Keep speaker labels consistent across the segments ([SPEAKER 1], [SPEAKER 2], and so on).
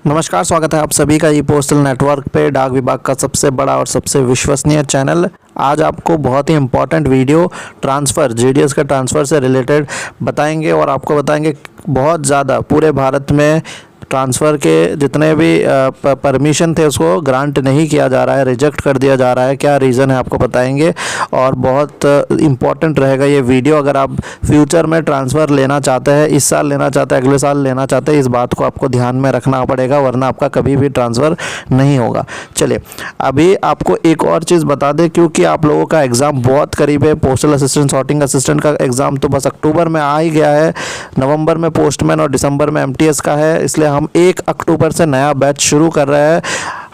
[SPEAKER 1] नमस्कार, स्वागत है आप सभी का ई पोस्टल नेटवर्क पे, डाक विभाग का सबसे बड़ा और सबसे विश्वसनीय चैनल। आज आपको बहुत ही इंपॉर्टेंट वीडियो ट्रांसफ़र जीडीएस का ट्रांसफ़र से रिलेटेड बताएंगे और आपको बताएंगे बहुत ज़्यादा पूरे भारत में ट्रांसफ़र के जितने भी परमिशन थे उसको ग्रांट नहीं किया जा रहा है, रिजेक्ट कर दिया जा रहा है। क्या रीज़न है आपको बताएंगे और बहुत इम्पॉर्टेंट रहेगा ये वीडियो। अगर आप फ्यूचर में ट्रांसफ़र लेना चाहते हैं, इस साल लेना चाहते हैं, अगले साल लेना चाहते हैं, इस बात को आपको ध्यान में रखना पड़ेगा, वरना आपका कभी भी ट्रांसफ़र नहीं होगा। चलिए, अभी आपको एक और चीज़ बता दें, क्योंकि आप लोगों का एग्ज़ाम बहुत करीब है। पोस्टल असिस्टेंट, सॉर्टिंग असिस्टेंट का एग्ज़ाम तो बस अक्टूबर में आ ही गया है, नवंबर में पोस्टमैन और दिसंबर में एमटीएस का है। इसलिए हम 1 अक्टूबर से नया बैच शुरू कर रहे हैं।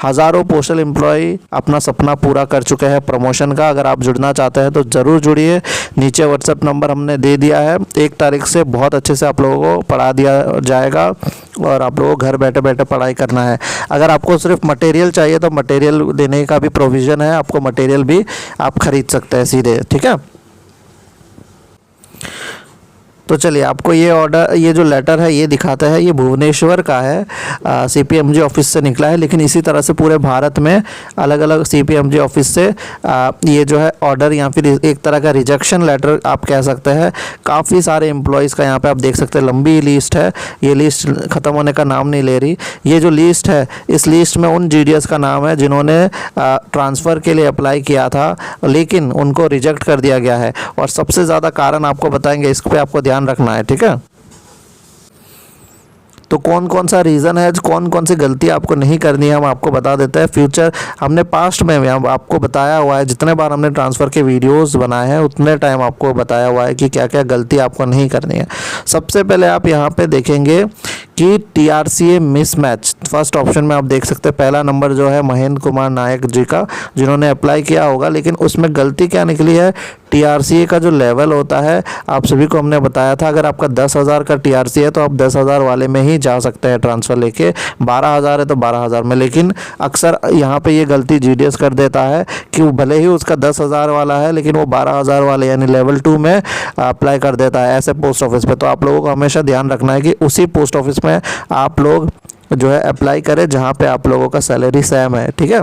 [SPEAKER 1] हज़ारों पोस्टल एम्प्लॉय अपना सपना पूरा कर चुके हैं प्रमोशन का। अगर आप जुड़ना चाहते हैं तो ज़रूर जुड़िए। नीचे व्हाट्सएप नंबर हमने दे दिया है। 1 तारीख से बहुत अच्छे से आप लोगों को पढ़ा दिया जाएगा और आप लोगों को घर बैठे बैठे पढ़ाई करना है। अगर आपको सिर्फ मटेरियल चाहिए तो मटेरियल देने का भी प्रोविज़न है, आपको मटेरियल भी आप खरीद सकते हैं सीधे, ठीक है। तो चलिए, आपको ये ऑर्डर, ये जो लेटर है ये दिखाता है, ये भुवनेश्वर का है, सीपीएमजी ऑफिस से निकला है। लेकिन इसी तरह से पूरे भारत में अलग अलग सीपीएमजी ऑफिस से ये जो है ऑर्डर या फिर एक तरह का रिजेक्शन लेटर आप कह सकते हैं, काफ़ी सारे एम्प्लॉयज़ का यहाँ पे आप देख सकते हैं। लंबी लिस्ट है, ये लिस्ट ख़त्म होने का नाम नहीं ले रही। ये जो लिस्ट है, इस लिस्ट में उन जीडीएस का नाम है जिन्होंने ट्रांसफ़र के लिए अप्लाई किया था लेकिन उनको रिजेक्ट कर दिया गया है। और सबसे ज़्यादा कारण आपको बताएंगे, इस पर आपको ध्यान रखना है, ठीक है। तो कौन कौन सा रीज़न है, कौन कौन सी गलती आपको नहीं करनी है, हम आपको बता देते हैं। फ्यूचर हमने पास्ट में आपको बताया हुआ है, जितने बार हमने ट्रांसफ़र के वीडियोस बनाए हैं उतने टाइम आपको बताया हुआ है कि क्या क्या गलती आपको नहीं करनी है। सबसे पहले आप यहाँ पे देखेंगे कि टीआरसीए मिसमैच, फर्स्ट ऑप्शन में आप देख सकते हैं। पहला नंबर जो है महेंद्र कुमार नायक जी का, जिन्होंने अप्लाई किया होगा, लेकिन उसमें गलती क्या निकली है, टीआरसीए का जो लेवल होता है, आप सभी को हमने बताया था, अगर आपका 10,000 का टीआरसीए है तो आप 10,000 वाले में ही जा सकते हैं ट्रांसफ़र लेके। 12,000 है तो 12,000 में। लेकिन अक्सर यहाँ पे ये गलती जीडीएस कर देता है कि वो भले ही उसका 10,000 वाला है लेकिन वो 12,000 वाले यानी लेवल 2 में अप्लाई कर देता है ऐसे पोस्ट ऑफिस पे। तो आप लोगों को हमेशा ध्यान रखना है कि उसी पोस्ट ऑफिस में आप लोग जो है अप्लाई करें जहाँ पे आप लोगों का सैलरी सेम है, ठीक है।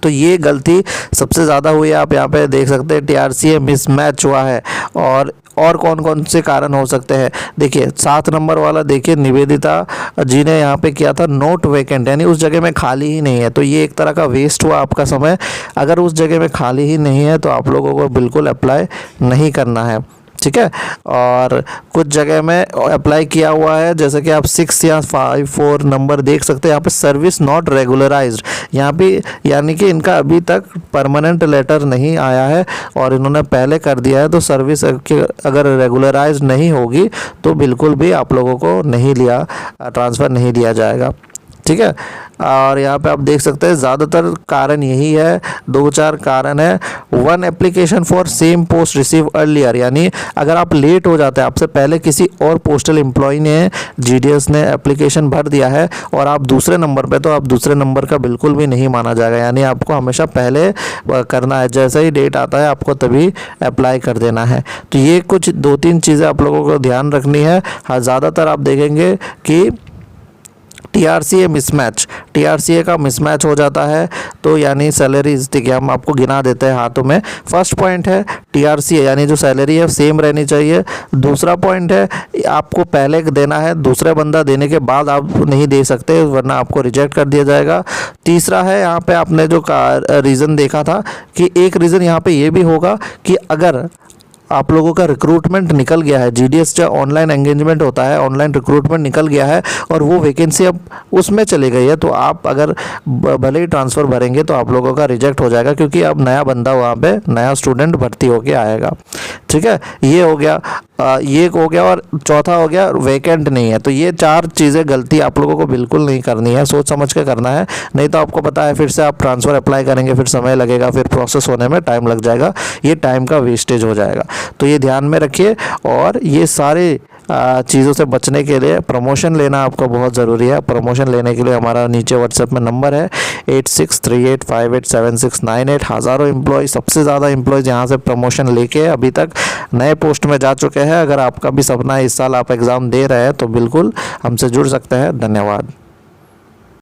[SPEAKER 1] तो ये गलती सबसे ज़्यादा हुई है, आप यहाँ पे देख सकते हैं टीआरसीए मिसमैच हुआ है। और कौन कौन से कारण हो सकते हैं, देखिए 7 नंबर वाला, देखिए निवेदिता जी ने यहाँ पे किया था नोट वैकेंट, यानी उस जगह में खाली ही नहीं है। तो ये एक तरह का वेस्ट हुआ आपका समय। अगर उस जगह में खाली ही नहीं है तो आप लोगों को बिल्कुल अप्लाई नहीं करना है, ठीक है। और कुछ जगह में अप्लाई किया हुआ है, जैसे कि आप 6 या 5-4 नंबर देख सकते हैं। यहाँ पे सर्विस नॉट रेगुलराइज्ड, यहाँ पे यानी कि इनका अभी तक परमानेंट लेटर नहीं आया है और इन्होंने पहले कर दिया है। तो सर्विस अगर रेगुलराइज्ड नहीं होगी तो बिल्कुल भी आप लोगों को नहीं लिया, ट्रांसफ़र नहीं दिया जाएगा, ठीक है। और यहाँ पे आप देख सकते हैं ज़्यादातर कारण यही है, 2-4 कारण है। 1 application for same post receive earlier, यानी अगर आप लेट हो जाते हैं, आपसे पहले किसी और पोस्टल एम्प्लॉय ने, जीडीएस ने एप्लीकेशन भर दिया है और आप दूसरे नंबर पे, तो आप दूसरे नंबर का बिल्कुल भी नहीं माना जाएगा। यानी आपको हमेशा पहले करना है, जैसे ही डेट आता है आपको तभी अप्लाई कर देना है। तो ये कुछ 2-3 चीज़ें आप लोगों को ध्यान रखनी है। हाँ, ज़्यादातर आप देखेंगे कि टीआरसीए मिसमैच, टीआरसीए का मिसमैच हो जाता है। तो यानी सैलरीज, ठीक है, हम आपको गिना देते हैं हाथों में। फर्स्ट पॉइंट है टीआरसीए, यानी जो सैलरी है सेम रहनी चाहिए। दूसरा पॉइंट है आपको पहले देना है, दूसरा बंदा देने के बाद आप नहीं दे सकते, वरना आपको रिजेक्ट कर दिया जाएगा। तीसरा है, यहाँ पे आपने जो रीज़न देखा था कि एक रीज़न यहाँ पे ये भी होगा कि अगर आप लोगों का रिक्रूटमेंट निकल गया है, जीडीएस का ऑनलाइन एंगेजमेंट होता है, ऑनलाइन रिक्रूटमेंट निकल गया है और वो वैकेंसी अब उसमें चली गई है, तो आप अगर भले ही ट्रांसफ़र भरेंगे तो आप लोगों का रिजेक्ट हो जाएगा, क्योंकि अब नया बंदा वहाँ पे, नया स्टूडेंट भर्ती होके आएगा, ठीक है। ये हो गया, ये हो गया। और चौथा हो गया वैकेंट नहीं है। तो ये 4 चीज़ें गलती आप लोगों को बिल्कुल नहीं करनी है, सोच समझ के करना है। नहीं तो आपको पता है फिर से आप ट्रांसफ़र अप्लाई करेंगे, फिर समय लगेगा, फिर प्रोसेस होने में टाइम लग जाएगा, ये टाइम का वेस्टेज हो जाएगा। तो ये ध्यान में रखिए। और ये सारे चीज़ों से बचने के लिए प्रमोशन लेना आपको बहुत ज़रूरी है। प्रमोशन लेने के लिए हमारा नीचे व्हाट्सएप में नंबर है 8638587698। हज़ारों एम्प्लॉय, सबसे ज़्यादा एम्प्लॉयज़ यहाँ से प्रमोशन लेके अभी तक नए पोस्ट में जा चुके हैं। अगर आपका भी सपना है इस साल आप एग्ज़ाम दे रहे हैं तो बिल्कुल हमसे जुड़ सकते हैं। धन्यवाद।